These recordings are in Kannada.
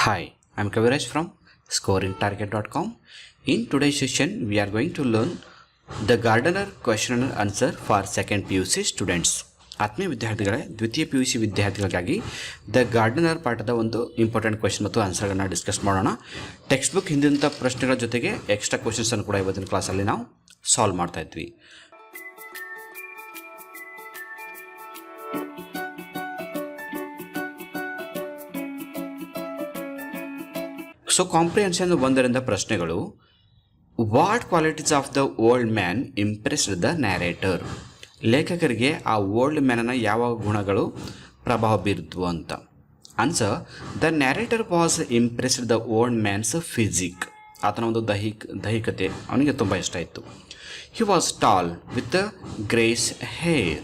Hi, I'm Kaviraj from scoringtarget.com. In today's session, we are going to learn the Gardener question and answer for second PUC students. ಆತ್ಮೀಯ ವಿದ್ಯಾರ್ಥಿಗಳೇ, ದ್ವಿತೀಯ ಪಿ ಯು ಸಿ ವಿದ್ಯಾರ್ಥಿಗಳಿಗಾಗಿ ದ ಗಾರ್ಡನರ್ ಪಾಠದ ಒಂದು ಇಂಪಾರ್ಟೆಂಟ್ ಕ್ವೆಶನ್ ಮತ್ತು ಆನ್ಸರ್ಗಳನ್ನು ಡಿಸ್ಕಸ್ ಮಾಡೋಣ. ಟೆಕ್ಸ್ಟ್ ಬುಕ್ ಹಿಂದಿನ ಪ್ರಶ್ನೆಗಳ ಜೊತೆಗೆ ಎಕ್ಸ್ಟ್ರಾ ಕ್ವೆಶನ್ಸನ್ನು ಕೂಡ ಇವತ್ತಿನ ಕ್ಲಾಸಲ್ಲಿ ನಾವು ಸಾಲ್ವ್ ಮಾಡ್ತಾ ಇದ್ವಿ. ಸೊ ಕಾಂಪ್ರಿಹೆನ್ಷನ್ ಒಂದರಿಂದ ಪ್ರಶ್ನೆಗಳು. What qualities of the old man impressed the narrator? ಲೇಖಕರಿಗೆ ಆ ಓಲ್ಡ್ ಮ್ಯಾನನ ಯಾವ ಗುಣಗಳು ಪ್ರಭಾವ ಬೀರಿದ್ವು ಅಂತ. Answer: the narrator was impressed the old man's physique. ಆತನ ಒಂದು ದೈಹಿಕತೆ ಅವನಿಗೆ ತುಂಬ ಇಷ್ಟ ಇತ್ತು. He was tall with grey hair,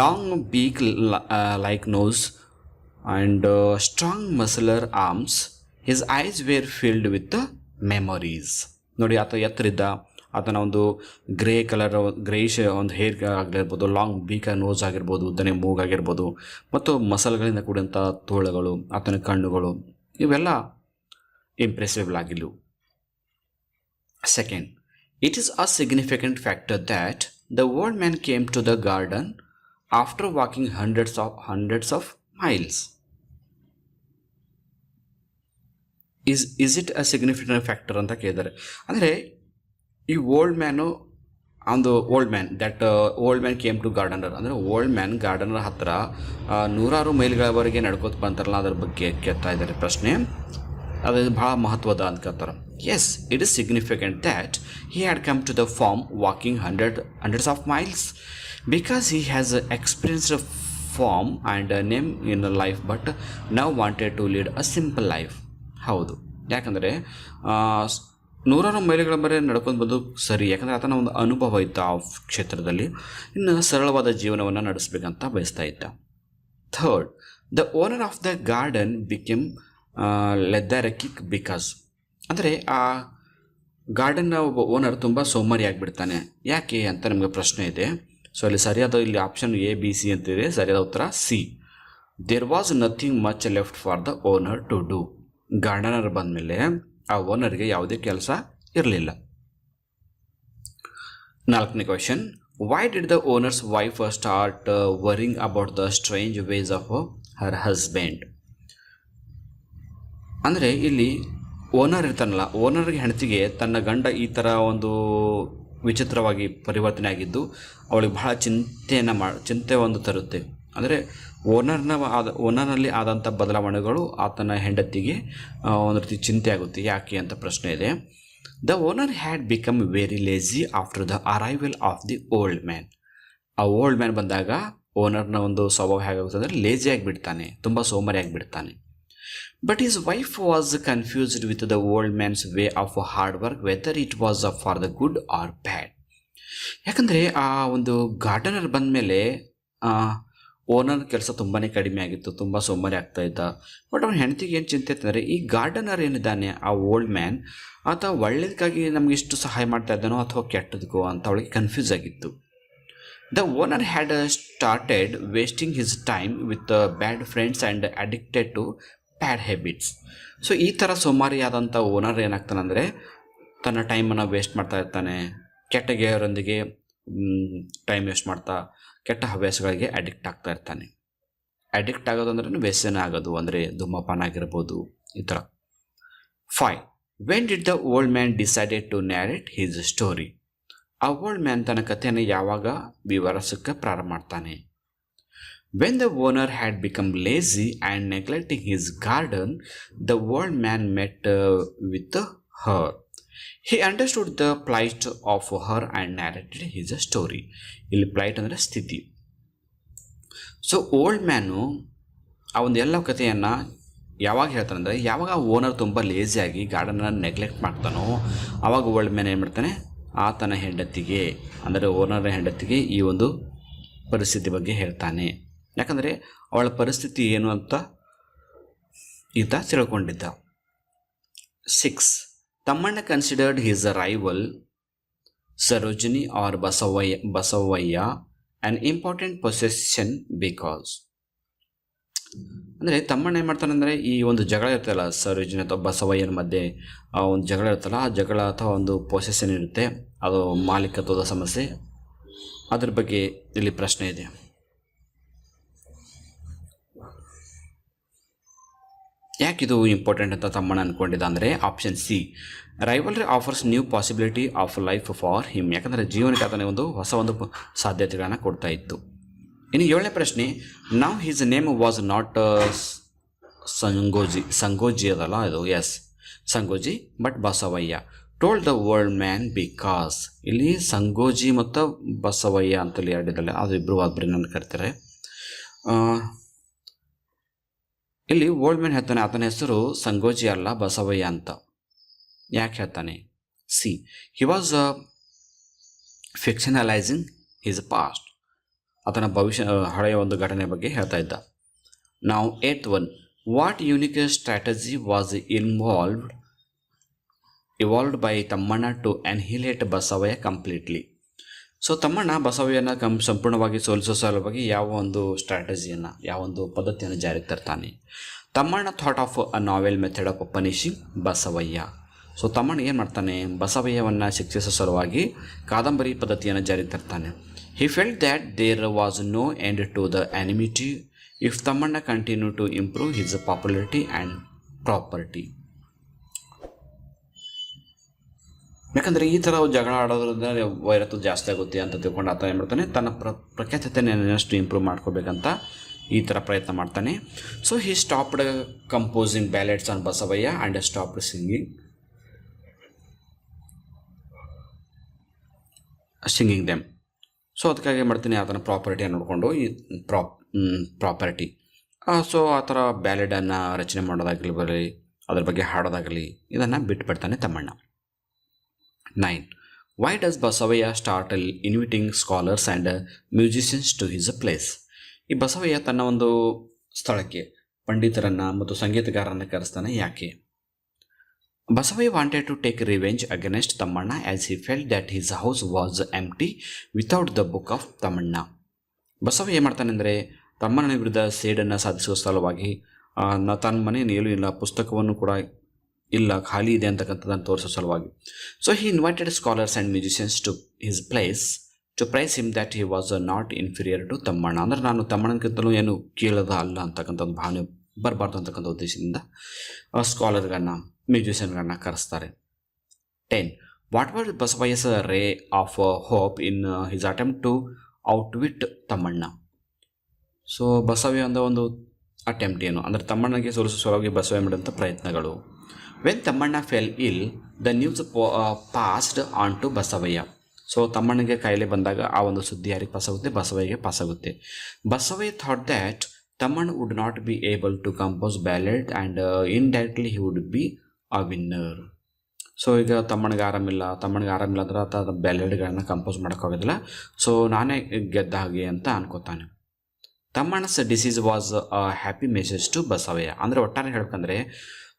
long beak like nose and strong muscular arms. His eyes were filled with memories. ನೋಡಿ, ಆತ ಎತ್ತರಿದ್ದ, ಆತನ ಒಂದು ಗ್ರೇ ಕಲರ್ ಗ್ರೇಷ್ ಒಂದು ಹೇರ್ ಆಗಿರ್ಬೋದು, ಲಾಂಗ್ ಬೀಕ ನೋಸ್ ಆಗಿರ್ಬೋದು, ಉದ್ದನೆ ಮೂಗಾಗಿರ್ಬೋದು, ಮತ್ತು ಮಸಲ್ಗಳಿಂದ ಕೂಡಿದಂಥ ತೋಳುಗಳು, ಆತನ ಕಣ್ಣುಗಳು, ಇವೆಲ್ಲ ಇಂಪ್ರೆಸಿಬಲ್ ಆಗಿಲ್ಲ. Second, it is a significant factor that the old man came to the garden after walking hundreds of miles. Is it a significant factor ಅಂತ ಕೇಳಿದ್ದಾರೆ. ಅಂದರೆ ಈ ಓಲ್ಡ್ ಮ್ಯಾನು ಒಂದು old man came to gardener ಅಂದರೆ ಓಲ್ಡ್ ಮ್ಯಾನ್ ಗಾರ್ಡನರ್ ಹತ್ತಿರ 100 ಮೈಲ್ಗಳವರೆಗೆ ನಡ್ಕೋತ ಬಂತಾರಲ್ಲ, ಅದರ ಬಗ್ಗೆ ಕೇಳ್ತಾ ಇದ್ದಾರೆ ಪ್ರಶ್ನೆ. ಅದು ಭಾಳ ಮಹತ್ವದ ಅಂತ ಕೇಳ್ತಾರೆ. Yes, it is significant that he had come to the farm walking hundreds of miles because he has experienced farm and name in life but now wanted to lead a simple life. ಹೌದು, ಯಾಕಂದರೆ 100 ಮೈಲಿಗಳ ಬರೀ ನಡ್ಕೊಂಡು ಬಂದು ಸರಿ, ಯಾಕಂದರೆ ಆತನ ಒಂದು ಅನುಭವ ಇತ್ತು ಆ ಕ್ಷೇತ್ರದಲ್ಲಿ. ಇನ್ನು ಸರಳವಾದ ಜೀವನವನ್ನು ನಡೆಸಬೇಕಂತ ಬಯಸ್ತಾ ಇದ್ದ. Third, the owner of the garden became lethargic because. ಅಂದರೆ ಆ ಗಾರ್ಡನ್ನ ಒಬ್ಬ ಓನರ್ ತುಂಬ ಸೋಮಾರಿ ಆಗಿಬಿಡ್ತಾನೆ. ಯಾಕೆ ಅಂತ ನಮಗೆ ಪ್ರಶ್ನೆ ಇದೆ. ಸೊ ಅಲ್ಲಿ ಸರಿಯಾದ ಇಲ್ಲಿ ಆಪ್ಷನ್ ಎ ಬಿ ಸಿ ಅಂತಿದೆ. ಸರಿಯಾದ ಉತ್ತರ C. There was nothing much left for the owner to do. Gardener ಬಂದಮೇಲೆ ಆ ಓನರ್ಗೆ ಯಾವುದೇ ಕೆಲಸ ಇರಲಿಲ್ಲ. 4ನೇ question, why did the owner's wife start worrying about the strange ways of her husband? ಅಂದರೆ ಇಲ್ಲಿ ಓನರ್ ಇರ್ತಾನಲ್ಲ, ಓನರ್ಗೆ ಹೆಂಡತಿಗೆ ತನ್ನ ಗಂಡ ಈ ಥರ ಒಂದು ವಿಚಿತ್ರವಾಗಿ ಪರಿವರ್ತನೆ ಆಗಿದ್ದು ಅವಳಿಗೆ ಬಹಳ ಚಿಂತೆ ಒಂದು ತರುತ್ತೆ. ಅಂದರೆ ಓನರ್ನಲ್ಲಿ ಆದಂಥ ಬದಲಾವಣೆಗಳು ಆತನ ಹೆಂಡತಿಗೆ ಒಂದು ರೀತಿ ಚಿಂತೆ ಆಗುತ್ತೆ. ಯಾಕೆ ಅಂತ ಪ್ರಶ್ನೆ ಇದೆ. The owner had become very lazy after the arrival of the old man. ಆ ಓಲ್ಡ್ ಮ್ಯಾನ್ ಬಂದಾಗ ಓನರ್ನ ಒಂದು ಸ್ವಭಾವ ಹೇಗಾಗುತ್ತೆ ಅಂದರೆ ಲೇಜಿ ಆಗಿಬಿಡ್ತಾನೆ, ತುಂಬ ಸೋಮಾರಿ ಆಗಿಬಿಡ್ತಾನೆ. But his wife was confused with the old man's way of hard work whether it was for the good or bad. ಯಾಕಂದರೆ ಆ ಒಂದು ಗಾರ್ಡನರ್ ಬಂದ ಮೇಲೆ ಓನರ್ ಕೆಲಸ ತುಂಬಾ ಕಡಿಮೆ ಆಗಿತ್ತು, ತುಂಬ ಸೋಮಾರಿ ಆಗ್ತಾಯಿದ್ದ. ಬಟ್ ಅವನ ಹೆಂಡತಿಗೆ ಏನು ಚಿಂತೆ ಇತ್ತಂದರೆ ಈ ಗಾರ್ಡನರ್ ಏನಿದ್ದಾನೆ ಆ ಓಲ್ಡ್ ಮ್ಯಾನ್, ಆತ ಒಳ್ಳೇದಕ್ಕಾಗಿ ನಮಗೆ ಇಷ್ಟು ಸಹಾಯ ಮಾಡ್ತಾ ಇದ್ದಾನೋ ಅಥವಾ ಕೆಟ್ಟದಕ್ಕೋ ಅಂತ ಅವಳಿಗೆ ಕನ್ಫ್ಯೂಸ್ ಆಗಿತ್ತು. The owner had started wasting his time with bad friends and addicted to bad habits. So ಈ ಥರ ಸೋಮಾರಿಯಾದಂಥ ಓನರ್ ಏನಾಗ್ತಾನಂದರೆ ತನ್ನ ಟೈಮನ್ನು ವೇಸ್ಟ್ ಮಾಡ್ತಾ ಇರ್ತಾನೆ, ಕೆಟ್ಟ ಗೆಳೆಯರೊಂದಿಗೆ ಟೈಮ್ ವೇಸ್ಟ್ ಮಾಡ್ತಾ ಕೆಟ್ಟ ಹವ್ಯಾಸಗಳಿಗೆ ಅಡಿಕ್ಟ್ ಆಗ್ತಾ ಇರ್ತಾನೆ. ಅಡಿಕ್ಟ್ ಆಗೋದು ಅಂದ್ರೆ ವ್ಯಸನ ಆಗೋದು, ಅಂದರೆ ಧೂಮಪಾನ ಆಗಿರ್ಬೋದು, ಈ ಥರ. 5, when did the old man decided to narrate his story? ಆ ಓಲ್ಡ್ ಮ್ಯಾನ್ ತನ್ನ ಕಥೆಯನ್ನು ಯಾವಾಗ ವಿವರಿಸಕ್ಕೆ ಪ್ರಾರಂಭ ಮಾಡ್ತಾನೆ? When the owner had become lazy and neglecting his garden, the old man met with her. He understood the plight of her and narrated his a story. ಇಲ್ಲಿ ಪ್ಲೈಟ್ ಅಂದರೆ ಸ್ಥಿತಿ. ಸೊ ಓಲ್ಡ್ ಮ್ಯಾನು ಆ ಒಂದು ಎಲ್ಲ ಕಥೆಯನ್ನು ಯಾವಾಗ ಹೇಳ್ತಾನಂದರೆ, ಯಾವಾಗ ಓನರ್ ತುಂಬ ಲೇಜಿಯಾಗಿ ಗಾರ್ಡನನ್ನು ನೆಗ್ಲೆಕ್ಟ್ ಮಾಡ್ತಾನೋ ಆವಾಗ ಓಲ್ಡ್ ಮ್ಯಾನ್ ಏನು ಮಾಡ್ತಾನೆ, ಆತನ ಹೆಂಡತಿಗೆ ಅಂದರೆ ಓನರ್ ಹೆಂಡತಿಗೆ ಈ ಒಂದು ಪರಿಸ್ಥಿತಿ ಬಗ್ಗೆ ಹೇಳ್ತಾನೆ. ಯಾಕಂದರೆ ಅವಳ ಪರಿಸ್ಥಿತಿ ಏನು ಅಂತ ಈತ ತಿಳ್ಕೊಂಡಿದ್ದ. 6, Thammanna considered his rival Sarojini or Basavaya an important possession because ಅಂದರೆ ತಮ್ಮಣ್ಣ ಏನು ಮಾಡ್ತಾನೆ ಅಂದರೆ ಈ ಒಂದು ಜಗಳ ಇರ್ತಲ್ಲ ಸರೋಜಿನಿ ಅಥವಾ ಬಸವಯ್ಯನ ಮಧ್ಯೆ ಆ ಒಂದು ಜಗಳ ಇರ್ತಲ್ಲ, ಆ ಜಗಳ ಅಥವಾ ಒಂದು ಪೊಸೆಷನ್ ಇರುತ್ತೆ, ಅದು ಮಾಲೀಕತ್ವದ ಸಮಸ್ಯೆ, ಅದ್ರ ಬಗ್ಗೆ ಇಲ್ಲಿ ಪ್ರಶ್ನೆ ಇದೆ. ಯಾಕಿದು ಇಂಪಾರ್ಟೆಂಟ್ ಅಂತ ತಮ್ಮಣ್ಣ ಅಂದ್ಕೊಂಡಿದ್ದ ಅಂದರೆ option C, rivalry offers new possibility of life for him. ಯಾಕಂದರೆ ಜೀವನಕ್ಕೆ ಆತನೇ ಒಂದು ಹೊಸ ಒಂದು ಸಾಧ್ಯತೆಗಳನ್ನು ಕೊಡ್ತಾ ಇತ್ತು. ಇನ್ನು 7ನೇ ಪ್ರಶ್ನೆ, now his name was not Sangoji ಅದಲ್ಲ ಇದು, yes Sangoji, but Basavayya told the old man because. ಇಲ್ಲಿ ಸಂಗೋಜಿ ಮತ್ತು ಬಸವಯ್ಯ ಅಂತೇಳಿ ಎರಡಿದಲ್ಲ, ಅದು ಇಬ್ಬರು ಒಬ್ಬರು ನನ್ನ ಕರಿತಾರೆ. ಇಲ್ಲಿ ಓಲ್ಡ್ ಮ್ಯಾನ್ ಹೇಳ್ತಾನೆ ಆತನ ಹೆಸರು ಸಂಗೋಜಿ ಅಲ್ಲ ಬಸವಯ್ಯ ಅಂತ. ಯಾಕೆ ಹೇಳ್ತಾನೆ? C, he was fictionalising his past. ಆತನ ಭವಿಷ್ಯ ಹಳೆಯ ಒಂದು ಘಟನೆ ಬಗ್ಗೆ ಹೇಳ್ತಾ ಇದ್ದ. ನಾವು 8th one, what unique strategy was evolved by Tammanna to annihilate Basavayya completely. So Tammanna ಬಸವಯ್ಯನ ಸಂಪೂರ್ಣವಾಗಿ ಸೋಲಿಸೋ ಸಲುವಾಗಿ ಯಾವ ಒಂದು ಸ್ಟ್ರಾಟಜಿಯನ್ನು, ಯಾವ ಒಂದು ಪದ್ಧತಿಯನ್ನು ಜಾರಿಗೆ ತರ್ತಾನೆ? Tammanna thought of a novel method of punishing Basavayya. So Tammanna ಏನು ಮಾಡ್ತಾನೆ? ಬಸವಯ್ಯವನ್ನು ಶಿಕ್ಷಿಸೋ ಸಲುವಾಗಿ ಕಾದಂಬರಿ ಪದ್ಧತಿಯನ್ನು ಜಾರಿಗೆ ತರ್ತಾನೆ. He felt that there was no end to the enmity if Tammanna continue to improve his popularity and property. ಯಾಕಂದರೆ ಈ ಥರ ಜಗಳ ಆಡೋದ್ರಿಂದ ವೈರತ್ವ ಜಾಸ್ತಿ ಆಗುತ್ತೆ ಅಂತ ತಿಳ್ಕೊಂಡು ಆತ ಏನು ಮಾಡ್ತಾನೆ, ತನ್ನ ಪ್ರಖ್ಯಾತತೆಯನ್ನು ಇಂಪ್ರೂವ್ ಮಾಡ್ಕೋಬೇಕಂತ ಈ ಥರ ಪ್ರಯತ್ನ ಮಾಡ್ತಾನೆ. So he stopped composing ballots on Basavayya and stopped singing them. So ಅದಕ್ಕಾಗಿ ಏನು ಮಾಡ್ತೀನಿ, ಆತನ ಪ್ರಾಪರ್ಟಿಯನ್ನು ನೋಡಿಕೊಂಡು ಈ ಪ್ರಾಪರ್ಟಿ ಸೊ ಆ ಥರ ಬ್ಯಾಲೆಡನ್ನು ರಚನೆ ಮಾಡೋದಾಗಲಿ ಅದ್ರ ಬಗ್ಗೆ ಹಾಡೋದಾಗಲಿ ಇದನ್ನು ಬಿಟ್ಬಿಡ್ತಾನೆ Tammanna. 9. Why does Basavayya start inviting scholars and musicians to his place? ಈ ಬಸವಯ್ಯ ತನ್ನ ಒಂದು ಸ್ಥಳಕ್ಕೆ ಪಂಡಿತರನ್ನು ಮತ್ತು ಸಂಗೀತಗಾರರನ್ನು ಕರೆಸ್ತಾನೆ. ಯಾಕೆ? Basavayya wanted to take revenge against Thammanna as he felt that his house was empty without the book of Thammanna. Basavayya ಏನು ಮಾಡ್ತಾನೆ ಅಂದರೆ ತಮ್ಮಣ್ಣನ ವಿರುದ್ಧ ಸೇಡನ್ನು ಸಾಧಿಸುವ ಸಲುವಾಗಿ ತನ್ನ ಮನೆಯಲ್ಲಿ ಏನೂ ಇಲ್ಲ, ಪುಸ್ತಕವನ್ನು ಕೂಡ ಇಲ್ಲ, ಖಾಲಿ ಇದೆ ಅಂತಕ್ಕಂಥದ್ದನ್ನು ತೋರಿಸೋ ಸಲುವಾಗಿ. So he invited scholars and musicians to his place to price him that he was not inferior to Thammanna. ಅಂದರೆ ನಾನು ತಮ್ಮಣ್ಣನಕ್ಕಿಂತಲೂ ಏನು ಕೀಳದ ಅಲ್ಲ ಅಂತಕ್ಕಂಥ ಒಂದು ಭಾವನೆ ಬರಬಾರ್ದು ಅಂತಕ್ಕಂಥ ಉದ್ದೇಶದಿಂದ ಸ್ಕಾಲರ್ಗಳನ್ನ ಮ್ಯೂಸಿಷಿಯನ್ಗಳನ್ನ ಕರೆಸ್ತಾರೆ. 10. What was Basavayya's ray of hope in his attempt to outwit Tammanna? So Basavayya ಒಂದು ಅಟೆಂಪ್ಟ್ ಏನು ಅಂದರೆ ತಮ್ಮಣ್ಣಗೆ ಸೋಲಿಸೋ ಸಲುವಾಗಿ ಬಸವಯ್ಯ ಮಾಡಿದಂಥ ಪ್ರಯತ್ನಗಳು. When Thammanna fell ill the news passed on to Basavaiah. So ತಮ್ಮಣ್ಣಗೆ ಕಾಯಿಲೆ ಬಂದಾಗ ಆ ಒಂದು ಸುದ್ದಿ ಯಾರಿಗೆ ಪಾಸಾಗುತ್ತೆ? ಬಸವಯ್ಯಗೆ ಪಾಸಾಗುತ್ತೆ. Basavaiah thought that Thammanna would not be able to compose ballad and indirectly he would be a winner. So ಈಗ ತಮ್ಮನಿಗೆ ಆರಾಮಿಲ್ಲ ಅಂದ್ರೆ ಆತ ಬ್ಯಾಲೆಡ್ಗಳನ್ನ ಕಂಪೋಸ್ ಮಾಡೋಕ್ಕಾಗೋದಿಲ್ಲ, ಸೊ ನಾನೇ ಗೆದ್ದ ಹಾಗೆ ಅಂತ ಅನ್ಕೋತಾನೆ. Thammanna's disease was a happy message to Basavaiah. ಅಂದರೆ ಒಟ್ಟಾರೆ ಹೇಳ್ಬೇಕಂದ್ರೆ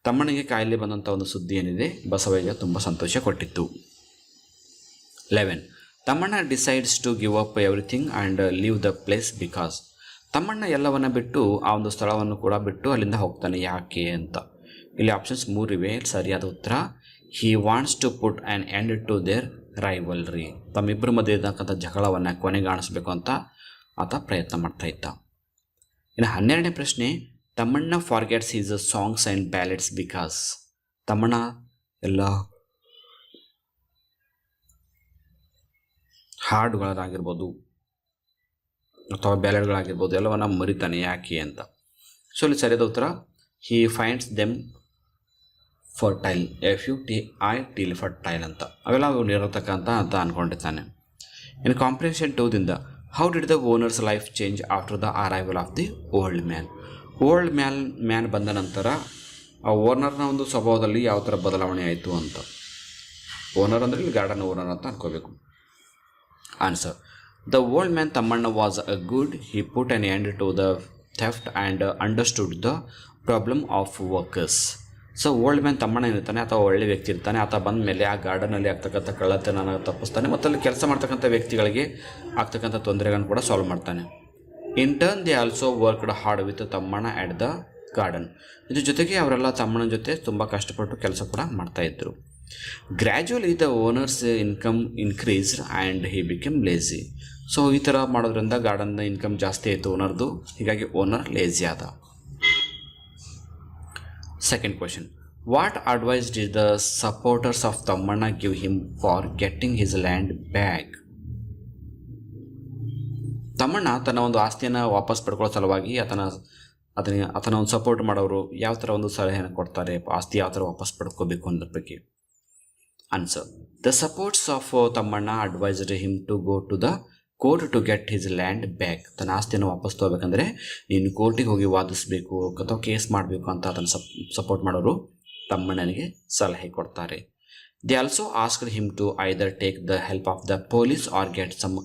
ತಮ್ಮನಿಗೆ ಕಾಯಿಲೆ ಬಂದಂಥ ಒಂದು ಸುದ್ದಿ ಏನಿದೆ ಬಸವಯ್ಯಗೆ ತುಂಬ ಸಂತೋಷ ಕೊಟ್ಟಿತ್ತು. 11. Thammanna decides to give up everything and leave the place because. Thammanna ಎಲ್ಲವನ್ನು ಬಿಟ್ಟು ಆ ಒಂದು ಸ್ಥಳವನ್ನು ಕೂಡ ಬಿಟ್ಟು ಅಲ್ಲಿಂದ ಹೋಗ್ತಾನೆ. ಯಾಕೆ ಅಂತ ಇಲ್ಲಿ ಆಪ್ಷನ್ಸ್ 3 ಇವೆ. ಸರಿಯಾದ ಉತ್ತರ he wants to put an end to their rivalry. ತಮ್ಮಿಬ್ಬರ ಮಧ್ಯೆ ಇದ್ದಕ್ಕಂಥ ಜಗಳವನ್ನು ಕೊನೆಗಾಣಿಸ್ಬೇಕು ಅಂತ ಆತ ಪ್ರಯತ್ನ ಮಾಡ್ತಾ ಇದ್ದ. ಇನ್ನು 12ನೇ ಪ್ರಶ್ನೆ, Thammanna forgets his songs and ballads because. Thammanna ಎಲ್ಲ ಹಾಡುಗಳಾಗಿರ್ಬೋದು ಅಥವಾ ಬ್ಯಾಲೆಡ್ಗಳಾಗಿರ್ಬೋದು ಎಲ್ಲವನ್ನ ಮರಿತಾನೆ. ಯಾಕೆ ಅಂತ. ಸೊ ಇಲ್ಲಿ ಸರಿಯಾದ ಉತ್ತರ he finds them fertile, FUTIL fertile ಅಂತ. ಅವೆಲ್ಲ ಅವು ನಿರರ್ಥಕ ಅಂತ ಅಂದ್ಕೊಂಡಿರ್ತಾನೆ. ಇನ್ನು ಕಾಂಪ್ರಿಹೆನ್ಷನ್ 2ದಿಂದ how did the owner's life change after the arrival of the old man. Old man ಬಂದ ನಂತರ ಆ ಓನರ್ನ ಒಂದು ಸ್ವಭಾವದಲ್ಲಿ ಯಾವ ಥರ ಬದಲಾವಣೆ ಆಯಿತು ಅಂತ. ಓನರ್ ಅಂದರೆ ಇಲ್ಲಿ ಗಾರ್ಡನ್ ಓನರ್ ಅಂತ ಅನ್ಕೋಬೇಕು. Answer, the old man Thammanna was a good, he put an end to the theft and understood the problem of workers. So old man Thammanna ಇರ್ತಾನೆ, ಅಥವಾ ಒಳ್ಳೆ ವ್ಯಕ್ತಿ ಇರ್ತಾನೆ. ಆತ ಬಂದ ಮೇಲೆ ಆ ಗಾರ್ಡನಲ್ಲಿ ಆಗ್ತಕ್ಕಂಥ ಕಳ್ಳತನ ತಪ್ಪಿಸ್ತಾನೆ ಮತ್ತು ಅಲ್ಲಿ ಕೆಲಸ ಮಾಡ್ತಕ್ಕಂಥ ವ್ಯಕ್ತಿಗಳಿಗೆ ಆಗ್ತಕ್ಕಂಥ ತೊಂದರೆಗಳನ್ನು ಕೂಡ ಸಾಲ್ವ್ ಮಾಡ್ತಾನೆ. In turn they also worked hard with Thammanna at the garden. ಇದ್ರ ಜೊತೆಗೆ ಅವರೆಲ್ಲ ತಮ್ಮನ ಜೊತೆ ತುಂಬ ಕಷ್ಟಪಟ್ಟು ಕೆಲಸ ಕೂಡ ಮಾಡ್ತಾಯಿದ್ರು. Gradually the owner's income increased and he become lazy. So ಈ ಥರ ಮಾಡೋದ್ರಿಂದ ಗಾರ್ಡನ್ನ ಇನ್ಕಮ್ ಜಾಸ್ತಿ ಆಯಿತು ಓನರ್ದು, ಹೀಗಾಗಿ ಓನರ್ ಲೇಝಿ ಆದ. Second question, what advice did the supporters of Thammanna give him for getting his land back? Thammanna ತನ್ನ ಒಂದು ಆಸ್ತಿಯನ್ನು ವಾಪಸ್ ಪಡ್ಕೊಳ್ಳೋ ಸಲುವಾಗಿ ಆತನ ಒಂದು ಸಪೋರ್ಟ್ ಮಾಡೋರು ಯಾವ ಥರ ಒಂದು ಸಲಹೆಯನ್ನು ಕೊಡ್ತಾರೆ, ಆಸ್ತಿ ಯಾವ ಥರ ವಾಪಸ್ ಪಡ್ಕೋಬೇಕು ಅನ್ನೋದ್ರ ಬಗ್ಗೆ. Answer, the supports of Thammanna advised him to go to the court to get his land back. ತನ್ನ ಆಸ್ತಿಯನ್ನು ವಾಪಸ್ ತಗೋಬೇಕಂದ್ರೆ ನೀನು ಕೋರ್ಟಿಗೆ ಹೋಗಿ ವಾದಿಸಬೇಕು ಅಥವಾ ಕೇಸ್ ಮಾಡಬೇಕು ಅಂತ ಅದನ್ನು ಸಪೋರ್ಟ್ ಮಾಡೋರು ತಮ್ಮಣ್ಣನಿಗೆ ಸಲಹೆ ಕೊಡ್ತಾರೆ. They also asked him to either take the help of the police or get some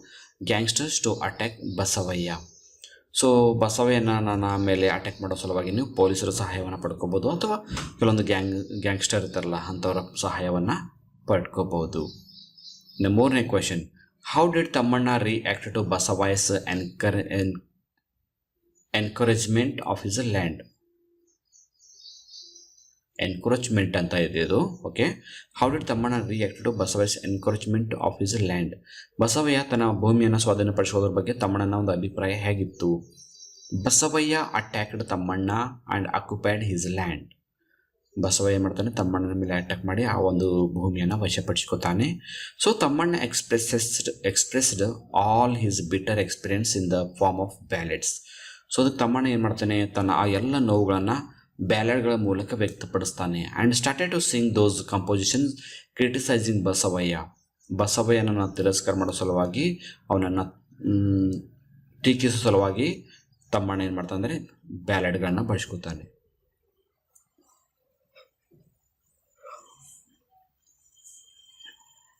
gangsters to attack Basavaiah. So ಬಸವಯ್ಯನ ಮೇಲೆ ಅಟ್ಯಾಕ್ ಮಾಡೋ ಸಲುವಾಗಿ ನೀವು ಪೊಲೀಸರ ಸಹಾಯವನ್ನು ಪಡ್ಕೋಬೋದು ಅಥವಾ ಕೆಲವೊಂದು ಗ್ಯಾಂಗ್ಸ್ಟರ್ ಇರ್ತಾರಲ್ಲ ಅಂಥವರ ಸಹಾಯವನ್ನು ಪಡ್ಕೋಬೋದು. ಇನ್ನು ಮೂರನೇ question, how did Thammanna react to Basavaiah's encouragement of his land? Encouragement ಅಂತ ಇದೆ ಇದು. Okay, how did Thammanna react to Basavaiah's encouragement of his land? Basavaiah ತನ್ನ ಭೂಮಿಯನ್ನು ಸ್ವಾಧೀನಪಡಿಸೋದ್ರ ಬಗ್ಗೆ ತಮ್ಮಣ್ಣನ ಒಂದು ಅಭಿಪ್ರಾಯ ಹೇಗಿತ್ತು? Basavaiah attacked Thammanna and occupied his land. Basavaiah ಮಾಡ್ತಾನೆ, ತಮ್ಮಣ್ಣನ ಮೇಲೆ ಅಟ್ಯಾಕ್ ಮಾಡಿ ಆ ಒಂದು ಭೂಮಿಯನ್ನು ವಶಪಡಿಸ್ಕೊತಾನೆ. So Thammanna expressed all his bitter experience in the form of ballads. So ಅದಕ್ಕೆ ತಮ್ಮಣ್ಣ ಏನು ಮಾಡ್ತಾನೆ, ತನ್ನ ಆ ಎಲ್ಲ ನೋವುಗಳನ್ನು ಬ್ಯಾಲೆಡ್ಗಳ ಮೂಲಕ ವ್ಯಕ್ತಪಡಿಸ್ತಾನೆ. And started to sing those compositions criticising Basavaiah. ಬಸವಯ್ಯನನ್ನು ತಿರಸ್ಕಾರ ಮಾಡೋ ಸಲುವಾಗಿ, ಅವನನ್ನು ಟೀಕಿಸೋ ಸಲುವಾಗಿ ತಮ್ಮಣ್ಣ ಏನು ಮಾಡ್ತಾನೆ ಅಂದರೆ ಬ್ಯಾಲೆಡ್ಗಳನ್ನು ಬಳಸ್ಕೊತಾನೆ.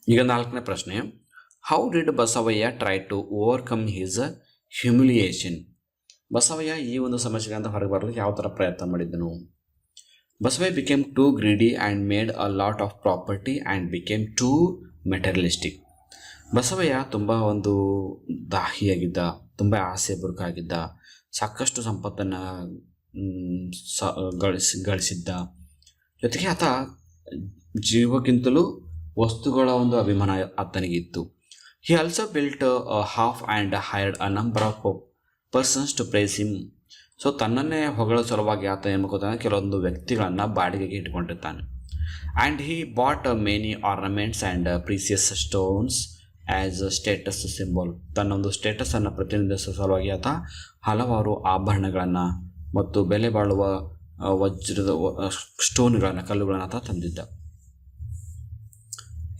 ಈಗ ನಾಲ್ಕನೇ ಪ್ರಶ್ನೆ, how did Basavaiah try to overcome his humiliation? Basavaiah ಈ ಒಂದು ಸಮಸ್ಯೆಗಳಿಂದ ಹೊರಗೆ ಬರಲು ಯಾವ ಥರ ಪ್ರಯತ್ನ ಮಾಡಿದ್ದನು? Basavaiah became too greedy and made a lot of property and became too materialistic. Basavaiah ತುಂಬ ಒಂದು ದಾಹಿಯಾಗಿದ್ದ, ತುಂಬ ಆಸೆ ಬುರುಕಾಗಿದ್ದ, ಸಾಕಷ್ಟು ಸಂಪತ್ತನ್ನು ಗಳಿಸಿದ್ದ. ಜೊತೆಗೆ ಆತ ಜೀವಕ್ಕಿಂತಲೂ ವಸ್ತುಗಳ ಒಂದು ಅಭಿಮಾನ ಆತನಿಗಿತ್ತು. He also built half and hired a number of persons to price him. So ತನ್ನನ್ನೇ ಹೊಗಳ ಸಲುವಾಗಿ ಆತ ಏನು ಮಾಡ್ಕೊತಾನೆ, ಕೆಲವೊಂದು ವ್ಯಕ್ತಿಗಳನ್ನು ಬಾಡಿಗೆಗೆ ಇಟ್ಕೊಂಡಿರ್ತಾನೆ. And he bought many ornaments and precious stones as status symbol. ತನ್ನೊಂದು ಸ್ಟೇಟಸನ್ನು ಪ್ರತಿನಿಧಿಸುವ ಸಲುವಾಗಿ ಆತ ಹಲವಾರು ಆಭರಣಗಳನ್ನು ಮತ್ತು ಬೆಲೆ ಬಾಳುವ ವಜ್ರದ ಸ್ಟೋನ್ಗಳನ್ನು, ಕಲ್ಲುಗಳನ್ನು ಆತ ತಂದಿದ್ದ.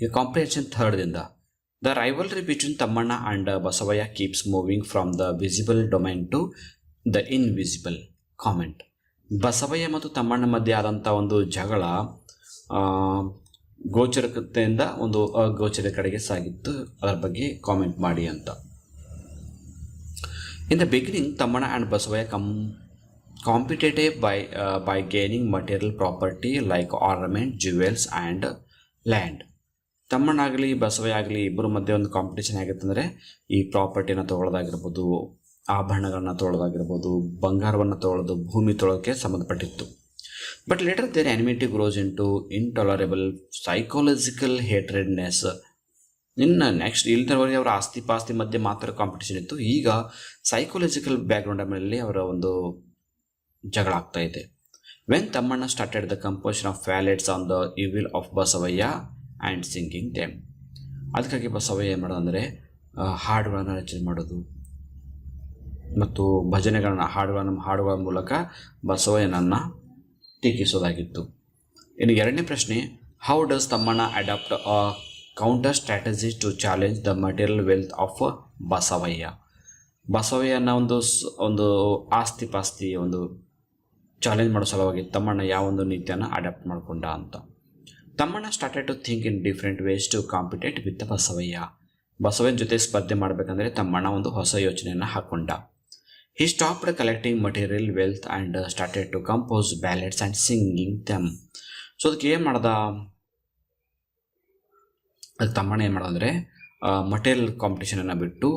ಈಗ ಕಾಂಪ್ರಿಹೆನ್ಷನ್ ಥರ್ಡ್ದಿಂದ, the rivalry between Thammanna and Basavaiah keeps moving from the visible domain to the invisible. Comment, Basavaiah ಮತ್ತು ತಮ್ಮಣ್ಣ ಮಧ್ಯೆ ಆದಂಥ ಒಂದು ಜಗಳ ಗೋಚರತೆಯಿಂದ ಒಂದು ಅಗೋಚರ ಕಡೆಗೆ ಸಾಗಿತ್ತು. ಅದರ ಬಗ್ಗೆ ಕಾಮೆಂಟ್ ಮಾಡಿ ಅಂತ. In the beginning Thammanna and Basavayya competitive by gaining material property like ornament, jewels and land. Thammanna ಆಗಲಿ ಬಸವಯ್ಯ ಆಗಲಿ ಇಬ್ಬರ ಮಧ್ಯೆ ಒಂದು ಕಾಂಪಿಟೇಷನ್ ಆಗಿತ್ತಂದರೆ ಈ ಪ್ರಾಪರ್ಟಿನ ತೊಗೊಳ್ಳೋದಾಗಿರ್ಬೋದು, ಆಭರಣಗಳನ್ನ ತೊಗೊಳ್ಳೋದಾಗಿರ್ಬೋದು, ಬಂಗಾರವನ್ನು ತೊಗೊಳ್ಳೋದು, ಭೂಮಿ ತೊಗೊಳ್ಳೋಕ್ಕೆ ಸಂಬಂಧಪಟ್ಟಿತ್ತು. But later their enmity grows into intolerable psychological hatredness. ಇನ್ನು ನೆಕ್ಸ್ಟ್ ಇಲ್ಲಿವರೆಗೆ ಅವರ ಆಸ್ತಿ ಪಾಸ್ತಿ ಮಧ್ಯೆ ಮಾತ್ರ ಕಾಂಪಿಟೇಷನ್ ಇತ್ತು. ಈಗ ಸೈಕಾಲಜಿಕಲ್ ಬ್ಯಾಕ್ಗ್ರೌಂಡ್ ಮೇಲೆ ಅವರ ಒಂದು ಜಗಳ ಆಗ್ತಾ ಇದೆ. When Thammanna started the composition of ballads on the evil of Basavayya and singing them. ಅದಕ್ಕಾಗಿ ಬಸವಯ್ಯ ಏನು ಮಾಡೋದಂದರೆ ಹಾಡುಗಳನ್ನು ರಚನೆ ಮಾಡೋದು ಮತ್ತು ಭಜನೆಗಳನ್ನು ಹಾಡುಗಳ ಮೂಲಕ ಬಸವಯ್ಯನನ್ನು ಟೀಕಿಸೋದಾಗಿತ್ತು. ಇನ್ನು ಎರಡನೇ ಪ್ರಶ್ನೆ, how does Thammanna adapt a counter strategy to challenge the material wealth of Basavaiah? ಬಸವಯ್ಯನ ಒಂದು ಆಸ್ತಿ ಪಾಸ್ತಿ ಒಂದು ಚಾಲೆಂಜ್ ಮಾಡೋ ಸಲುವಾಗಿ ತಮ್ಮಣ್ಣ ಯಾವ ಒಂದು ನೀತಿಯನ್ನು ಅಡಾಪ್ಟ್ ಮಾಡಿಕೊಂಡ ಅಂತ. Thammanna started to think in different ways to compete with Basavaiah. ಬಸವಯ್ಯನ ಜೊತೆ ಸ್ಪರ್ಧೆ ಮಾಡಬೇಕಂದ್ರೆ ತಮ್ಮಣ್ಣ ಒಂದು ಹೊಸ ಯೋಚನೆಯನ್ನು ಹಾಕ್ಕೊಂಡ. He stopped collecting material wealth and started to compose ballads and singing them. So ಅದಕ್ಕೆ ಏನು ಮಾಡ್ದ, ಅದು ತಮ್ಮಣ್ಣ ಏನು ಮಾಡೋದಂದರೆ ಮಟೀರಿಯಲ್ ಕಾಂಪಿಟೇಷನನ್ನು ಬಿಟ್ಟು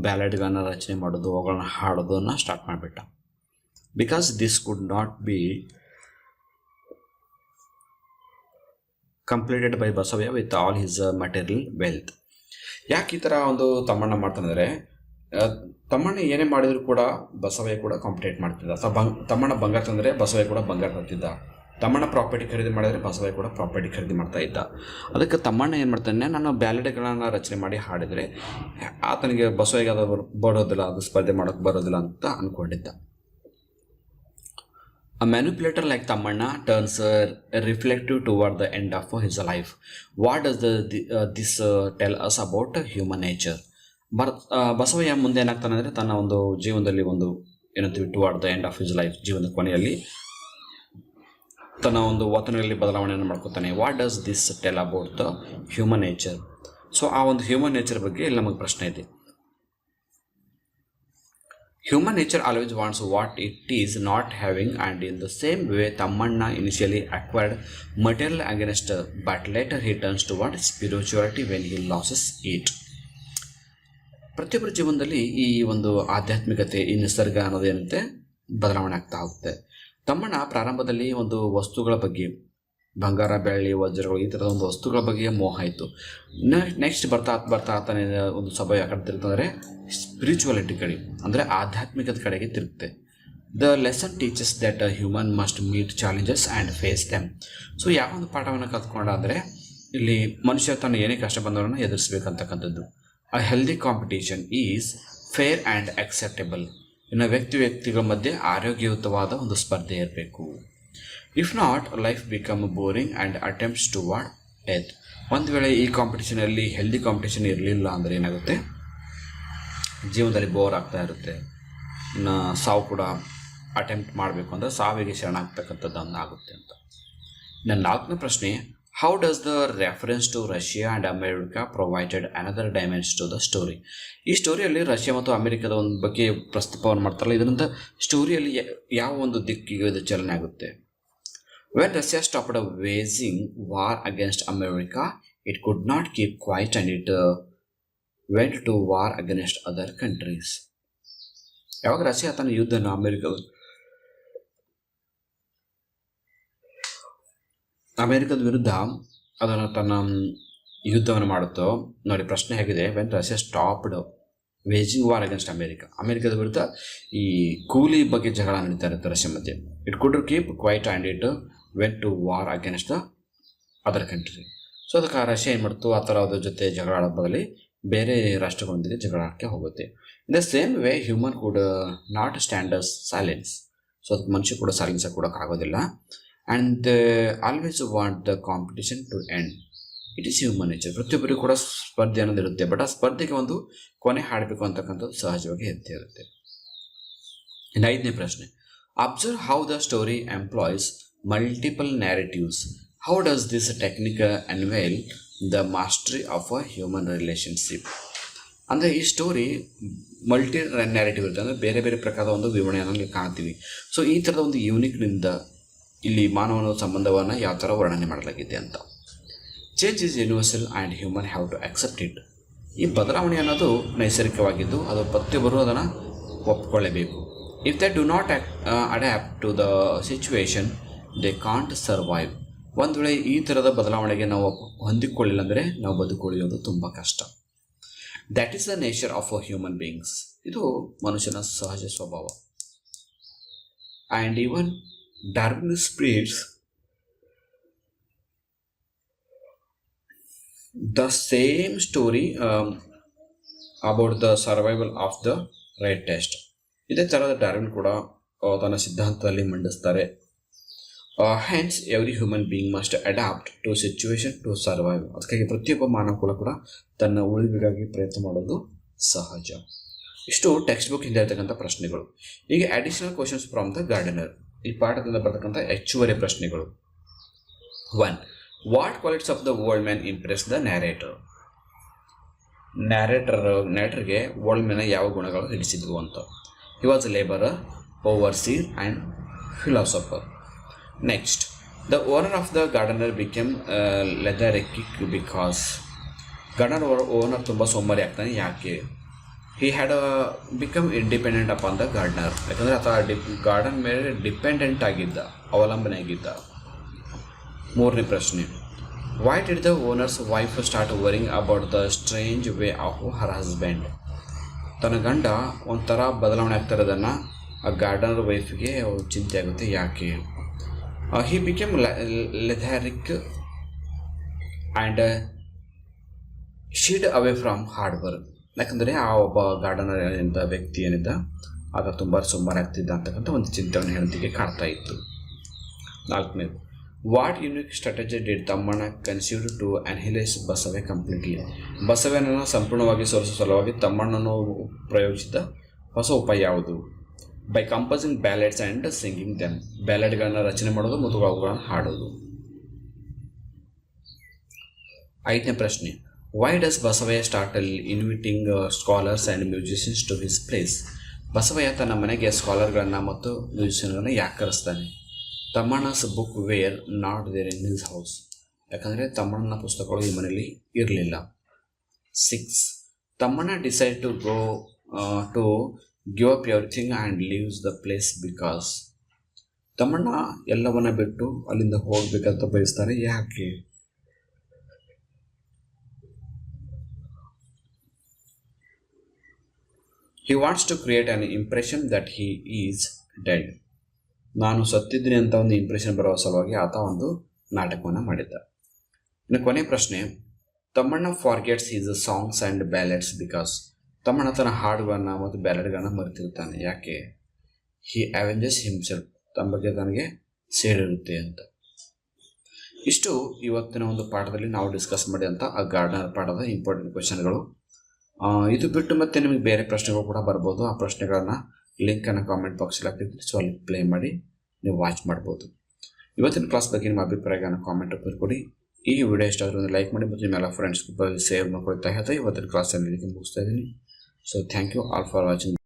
ಬ್ಯಾಲೆಡ್ಗಳನ್ನು ರಚನೆ ಮಾಡೋದು, ಅವುಗಳನ್ನ ಹಾಡೋದನ್ನು ಸ್ಟಾರ್ಟ್ ಮಾಡಿಬಿಟ್ಟ. Because this could not be completed by Basavaiah with all his material wealth. ಯಾಕೆ ಈ ಥರ ಒಂದು ತಮ್ಮಣ್ಣ ಮಾಡ್ತಾನಂದರೆ, ತಮ್ಮಣ್ಣ ಏನೇ ಮಾಡಿದ್ರು ಕೂಡ ಬಸವಯ್ಯ ಕೂಡ ಕಾಂಪಿಟೇಟ್ ಮಾಡ್ತಿದ್ದ. ಅಥವಾ ತಮ್ಮಣ್ಣ ಬಂಗಾರ ತಂದರೆ ಬಸವಯ್ಯ ಕೂಡ ಬಂಗಾರ ತರ್ತಿದ್ದ. ತಮ್ಮಣ್ಣ ಪ್ರಾಪರ್ಟಿ ಖರೀದಿ ಮಾಡಿದರೆ ಬಸವಯ್ಯ ಕೂಡ ಪ್ರಾಪರ್ಟಿ ಖರೀದಿ ಮಾಡ್ತಾ ಇದ್ದ. ಅದಕ್ಕೆ ತಮ್ಮಣ್ಣ ಏನು ಮಾಡ್ತಾನೆ, ನಾನು ಬ್ಯಾಲೆಡ್ಗಳನ್ನು ರಚನೆ ಮಾಡಿ ಹಾಡಿದರೆ ಆತನಿಗೆ ಬಸವಯ್ಯಗೆ ಅದು ಬರೋದಿಲ್ಲ, ಅದು ಸ್ಪರ್ಧೆ ಮಾಡೋಕ್ಕೆ ಬರೋದಿಲ್ಲ ಅಂತ ಅಂದ್ಕೊಂಡಿದ್ದ. A manipulator like Tamanna turns reflective toward the end of his life. What does this tell us about human nature? Basavayya ಮುಂದೆ ಏನಾಗ್ತಾನೆ ಅಂದರೆ, ತನ್ನ ಒಂದು ಜೀವನದಲ್ಲಿ ಒಂದು ಏನಂತೀವಿ toward the end of his life, ಜೀವನದ ಕೊನೆಯಲ್ಲಿ ತನ್ನ ಒಂದು ವತನದಲ್ಲಿ ಬದಲಾವಣೆಯನ್ನು ಮಾಡ್ಕೊತಾನೆ. What does this tell about the human nature? So ಆ ಒಂದು ಹ್ಯೂಮನ್ ನೇಚರ್ ಬಗ್ಗೆ ಇಲ್ಲಿ ನಮಗೆ ಪ್ರಶ್ನೆ ಇದೆ. Human nature always wants what it is not having, and in the same way Tamanna initially acquired material against, but later he turns toward spirituality when he loses it. ಪ್ರತಿಯೊಬ್ಬರ ಜೀವನದಲ್ಲಿ ಈ ಒಂದು ಆಧ್ಯಾತ್ಮಿಕತೆ, ಈ ನಿಸರ್ಗ ಅನ್ನೋದೇನಂತೆ ಬದಲಾವಣೆ ಆಗ್ತಾ ಹೋಗುತ್ತೆ. ತಮ್ಮಣ್ಣ ಪ್ರಾರಂಭದಲ್ಲಿ ಒಂದು ವಸ್ತುಗಳ ಬಗ್ಗೆ, ಬಂಗಾರ, ಬೆಳ್ಳಿ, ವಜ್ರಗಳು, ಈ ಥರದ ಒಂದು ವಸ್ತುಗಳ ಬಗ್ಗೆ ಮೋಹ ಆಯಿತು. ನೆಕ್ಸ್ಟ್ ಬರ್ತಾ ಆತನ ಒಂದು ಸಭೆ ಯಾಕಡೆ ತಿರುಗ್ತಂದರೆ ಸ್ಪಿರಿಚುವಾಲಿಟಿ ಕಡೆ, ಅಂದರೆ ಆಧ್ಯಾತ್ಮಿಕದ ಕಡೆಗೆ ತಿರುಗುತ್ತೆ. The lesson teaches that a human must meet challenges and face them. So ಯಾವ ಒಂದು ಪಾಠವನ್ನು ಕಲ್ತ್ಕೊಂಡ ಅಂದರೆ, ಇಲ್ಲಿ ಮನುಷ್ಯ ತನ್ನ ಏನೇ ಕಷ್ಟ ಬಂದವರನ್ನು ಎದುರಿಸಬೇಕಂತಕ್ಕಂಥದ್ದು. A healthy competition is fair and acceptable. ಇನ್ನು ವ್ಯಕ್ತಿಗಳ ಮಧ್ಯೆ ಆರೋಗ್ಯಯುತವಾದ ಒಂದು ಸ್ಪರ್ಧೆ ಇರಬೇಕು. If not, life become boring and attempts toward death. ಒಂದು ವೇಳೆ ಈ ಕಾಂಪಿಟೇಷನಲ್ಲಿ ಹೆಲ್ದಿ ಕಾಂಪಿಟೇಷನ್ ಇರಲಿಲ್ಲ ಅಂದರೆ ಏನಾಗುತ್ತೆ, ಜೀವನದಲ್ಲಿ ಬೋರ್ ಆಗ್ತಾ ಇರುತ್ತೆ. ಇನ್ನು ಸಾವು ಕೂಡ ಅಟೆಂಪ್ಟ್ ಮಾಡಬೇಕು ಅಂದರೆ ಸಾವಿಗೆ ಶರಣಾಗ್ತಕ್ಕಂಥದ್ದು ಆಗುತ್ತೆ ಅಂತ. ನನ್ನ 4ನೇ ಪ್ರಶ್ನೆ, how does the reference to Russia and America provided another dimension to the story? ಈ ಸ್ಟೋರಿಯಲ್ಲಿ ರಷ್ಯಾ ಮತ್ತು ಅಮೆರಿಕದ ಒಂದು ಬಗ್ಗೆ ಪ್ರಸ್ತಾಪವನ್ನು ಮಾಡ್ತಾರಲ್ಲ, ಇದರಿಂದ ಸ್ಟೋರಿಯಲ್ಲಿ ಯಾವ ಒಂದು ದಿಕ್ಕಿಗೆ ಇದು ಚಲನೆ ಆಗುತ್ತೆ. When Russia stopped waging war against America, it could not keep quiet and it went to war against other countries. ಯಾವಾಗ ರಷ್ಯಾ ತನ್ನ ಯುದ್ಧನ ಅಮೆರಿಕದ ವಿರುದ್ಧ ಅದನ್ನು ತನ್ನ ಯುದ್ಧವನ್ನು ಮಾಡುತ್ತೋ ನೋಡಿ, ಪ್ರಶ್ನೆ ಹೇಗಿದೆ, when Russia stopped waging war against ಅಮೆರಿಕದ ವಿರುದ್ಧ ಈ ಕೂಲಿ ಬಗ್ಗೆ ಜಗಳ ನಡೀತಾ ಇರುತ್ತೆ ರಷ್ಯಾ ಮಧ್ಯೆ. It could keep quiet and it went to war against the other country. So ಅದಕ್ಕೆ ರಷ್ಯಾ ಏನು ಮಾಡ್ತು, ಆ ಥರ ಅದ್ರ ಜೊತೆ ಜಗಳ ಆಡೋ ಬದಲಿ ಬೇರೆ ರಾಷ್ಟ್ರಗಳೊಂದಿಗೆ ಜಗಳ ಆಡೋಕ್ಕೆ ಹೋಗುತ್ತೆ. In the same way human could not stand silence. So ಅದಕ್ಕೆ ಮನುಷ್ಯ ಕೂಡ ಸೈಲೆನ್ಸ್ ಕೊಡೋಕ್ಕಾಗೋದಿಲ್ಲ. And always want the competition to end. It is human nature. ಪ್ರತಿಯೊಬ್ಬರಿಗೂ ಕೂಡ ಸ್ಪರ್ಧೆ ಅನ್ನೋದಿರುತ್ತೆ, ಬಟ್ ಆ ಸ್ಪರ್ಧೆಗೆ ಒಂದು ಕೊನೆ ಹಾಡಬೇಕು ಅಂತಕ್ಕಂಥದ್ದು ಸಹಜವಾಗಿ ಇದ್ದೇ ಇರುತ್ತೆ. ಇನ್ನು 5ನೇ ಪ್ರಶ್ನೆ, observe how the story employs multiple narratives. How does this technique unveil the mastery of a human relationship? ಅಂದರೆ ಈ ಸ್ಟೋರಿ ಮಲ್ಟಿ ನ್ಯಾರೇಟಿವ್ ಇರುತ್ತೆ, ಅಂದರೆ ಬೇರೆ ಬೇರೆ ಪ್ರಕಾರದ ಒಂದು ವಿವರಣೆಯನ್ನು ಕಾಣ್ತೀವಿ. ಸೊ ಈ ಥರದ ಒಂದು ಯೂನಿಕ್ನಿಂದ ಇಲ್ಲಿ ಮಾನವನ ಸಂಬಂಧವನ್ನು ಯಾವ ಥರ ವರ್ಣನೆ ಮಾಡಲಾಗಿದೆ ಅಂತ. Change is universal and human have to accept it. ಈ ಬದಲಾವಣೆ ಅನ್ನೋದು ನೈಸರ್ಗಿಕವಾಗಿದ್ದು ಅದು ಪ್ರತಿಯೊಬ್ಬರು ಅದನ್ನು ಒಪ್ಕೊಳ್ಳೇಬೇಕು. If they do not adapt to the situation they can't survive. ಒಂದು ವೇಳೆ ಈ ಥರದ ಬದಲಾವಣೆಗೆ ನಾವು ಹೊಂದಿಕೊಳ್ಳಿಲ್ಲ ಅಂದರೆ ನಾವು ಬದುಕೊಳ್ಳೋದು ತುಂಬ ಕಷ್ಟ. That is the nature of a human beings. ಇದು ಮನುಷ್ಯನ ಸಹಜ ಸ್ವಭಾವ. And even Darwin spreads the same story about the survival of the rightest. ಇದೇ ಥರದ ಡಾರ್ವಿನ್ ಕೂಡ ತನ್ನ ಸಿದ್ಧಾಂತದಲ್ಲಿ ಮಂಡಿಸ್ತಾರೆ. Hence every human being must adapt to situation to survive. ಅದಕ್ಕಾಗಿ ಪ್ರತಿಯೊಬ್ಬ ಮಾನವ ಕೂಡ ತನ್ನ ಉಳಿವಿಗಾಗಿ ಪ್ರಯತ್ನ ಮಾಡೋದು ಸಹಜ. ಇಷ್ಟು ಟೆಕ್ಸ್ಟ್ ಬುಕ್ ಹಿಂದೆ ಇರತಕ್ಕಂಥ ಪ್ರಶ್ನೆಗಳು. ಈಗ additional questions from the gardener. ಈ ಪಾಠದಿಂದ ಬರ್ತಕ್ಕಂಥ ಹೆಚ್ಚುವರಿ ಪ್ರಶ್ನೆಗಳು. 1. What qualities of the old man impress the narrator? ನ್ಯಾರೇಟರ್ಗೆ ಓಲ್ಡ್ ಮ್ಯಾನ್ ಯಾವ ಗುಣಗಳು ಹಿಡಿಸಿದ್ವು ಅಂತ. He was a labourer, overseer and philosopher. Next, the owner of the gardener became lethargic because. Gardener owner ತುಂಬ ಸೋಮಾರಿ ಆಗ್ತಾನೆ, ಯಾಕೆ? He had become independent upon the gardener, ಯಾಕಂದರೆ ಆತ ಗಾರ್ಡನ್ ಮೇಲೆ ಡಿಪೆಂಡೆಂಟ್ ಆಗಿದ್ದ, ಅವಲಂಬನೆ ಆಗಿದ್ದ. ಮೂರನೇ ಪ್ರಶ್ನೆ, Y did the owner's wife start worrying about the strange way of her husband? ತನ್ನ ಗಂಡ ಒಂಥರ ಬದಲಾವಣೆ ಆಗ್ತಿರೋದನ್ನು ಆ ಗಾರ್ಡನರ್ ವೈಫ್ಗೆ ಚಿಂತೆ ಆಗುತ್ತೆ, ಯಾಕೆ? He became lethargic and shied away from hard work. ಯಾಕಂದರೆ ಆ ಒಬ್ಬ ಗಾರ್ಡನರ್ ಎಂಥ ವ್ಯಕ್ತಿ ಏನಿದ್ದ ಆಗ ತುಂಬ ಸುಮಾರಾಗ್ತಿದ್ದ ಅಂತಕ್ಕಂಥ ಒಂದು ಚಿಂತೆಯನ್ನು ಹೆಂಡತಿಗೆ ಕಾಡ್ತಾ ಇತ್ತು. ನಾಲ್ಕನೇದು, what unique strategy did Thammanna consider to annihilate Basava completely? ಬಸವನನ್ನು ಸಂಪೂರ್ಣವಾಗಿ ಸೋಲಿಸುವ ಸಲುವಾಗಿ ತಮ್ಮಣ್ಣನು ಪ್ರಯೋಗಿಸಿದ ಹೊಸ ಉಪಾಯ ಯಾವುದು? By composing ballads and singing them, ಬ್ಯಾಲೆಡ್ಗಳನ್ನು ರಚನೆ ಮಾಡೋದು ಮತ್ತು ಅವುಗಳನ್ನು ಹಾಡೋದು. ಐದನೇ ಪ್ರಶ್ನೆ, why does Basavaiah start inviting scholars and musicians to his place? Basavaiah ತನ್ನ ಮನೆಗೆ ಸ್ಕಾಲರ್ಗಳನ್ನು ಮತ್ತು ಮ್ಯೂಸಿಷಿಯನ್ಗಳನ್ನು ಯಾಕೆ ಕರೆಸ್ತಾನೆ? Thammanna's book were not there in his house, ಯಾಕಂದರೆ ತಮ್ಮಣ್ಣನ ಪುಸ್ತಕಗಳು ಈ ಮನೆಯಲ್ಲಿ ಇರಲಿಲ್ಲ. 6, Thammanna decide to go to give up everything and leaves the place because, Thammanna ಎಲ್ಲವನ್ನ ಬಿಟ್ಟು ಅಲ್ಲಿಂದ ಹೋಗಬೇಕಂತ ಬಯಸ್ತಾರೆ, ಯಾಕೆ? He wants to create an impression that he is dead, ನಾನು ಸತ್ತಿದ್ದೀನಿ ಅಂತ ಒಂದು ಇಂಪ್ರೆಷನ್ ಬರುವ ಸಲುವಾಗಿ ಆತ ಒಂದು ನಾಟಕವನ್ನು ಮಾಡಿದ್ದ. ಇನ್ನು ಕೊನೆ ಪ್ರಶ್ನೆ, Thammanna forgets his songs and ballads because, Thammanna ತನ್ನ ಹಾಡುಗಳನ್ನು ಮತ್ತು ಬ್ಯಾಲೆಡ್ಗಳನ್ನು ಮರೆತಿರ್ತಾನೆ, ಯಾಕೆ? ಹಿ ಅವೆಂಜಸ್ ಹಿಮ್ಸೆಲ್ಫ್, ತಮ್ಮ ಬಗ್ಗೆ ತನಗೆ ಸೇರಿರುತ್ತೆ ಅಂತ. ಇಷ್ಟು ಇವತ್ತಿನ ಒಂದು ಪಾಠದಲ್ಲಿ ನಾವು ಡಿಸ್ಕಸ್ ಮಾಡಿದಂಥ ಆ ಗಾರ್ಡನರ್ ಪಾಠದ ಇಂಪಾರ್ಟೆಂಟ್ ಕ್ವೆಶನ್ಗಳು. ಇದು ಬಿಟ್ಟು ಮತ್ತೆ ನಿಮಗೆ ಬೇರೆ ಪ್ರಶ್ನೆಗಳು ಕೂಡ ಬರ್ಬೋದು. ಆ ಪ್ರಶ್ನೆಗಳನ್ನು ಲಿಂಕನ್ನು ಕಾಮೆಂಟ್ ಬಾಕ್ಸಲ್ಲಿ ಹಾಕಿರ್ತೀವಿ, ಸೊ ಅಲ್ಲಿ ಪ್ಲೇ ಮಾಡಿ ನೀವು ವಾಚ್ ಮಾಡ್ಬೋದು. ಇವತ್ತಿನ ಕ್ಲಾಸ್ ಬಗ್ಗೆ ನಿಮ್ಮ ಅಭಿಪ್ರಾಯಗಳನ್ನು ಕಾಮೆಂಟ್ ರೂಪದಲ್ಲಿ ಕೊಡಿ. ಈ ವಿಡಿಯೋ ಇಷ್ಟ ಆದರೆ ಒಂದು ಲೈಕ್ ಮಾಡಿ ಮತ್ತು ನಿಮ್ಮೆಲ್ಲ ಫ್ರೆಂಡ್ಸ್ ಗ್ರೂಪಲ್ಲಿ ಸೇವ್ ಮಾಡ್ಕೊಳ್ತಾ ಹೇಳ್ತಾ ಇವತ್ತಿನ ಕ್ಲಾಸಲ್ಲಿ ಮುಗಿಸ್ತಾ ಇದ್ದೀನಿ. So thank you all for watching.